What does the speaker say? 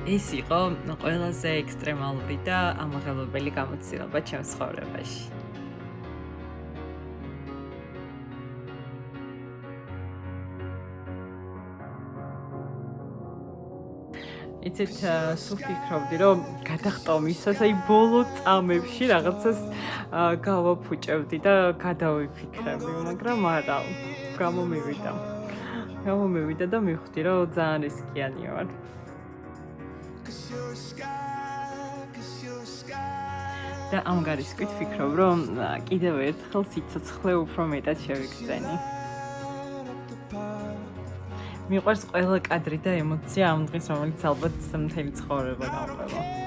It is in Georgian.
ეს იყო ყველაზე ექსტრემალური და ამაღელვებელი გამოცდილება ჩემს ცხოვრებაში. იცით, სულ ფიქრობდი, რომ გადახტომისას, აი ბოლო წამებში რაღაცას გავაფუჭებდი და გადავიფიქრებდი, მაგრამ არა, გამომივიდა. გამომივიდა და მივხვდი, რომ ძალიან რისკიანი ვარ. და ამ გარისკვით ვფიქრობ, რომ კიდევ ერთხელ სიცოცხლე უფრო მეტად შევიგრძენი. მიყვარს ყველა კადრი და ემოცია ამ დღის, რომელიც ალბათ მთელი ცხოვრება გავყვება.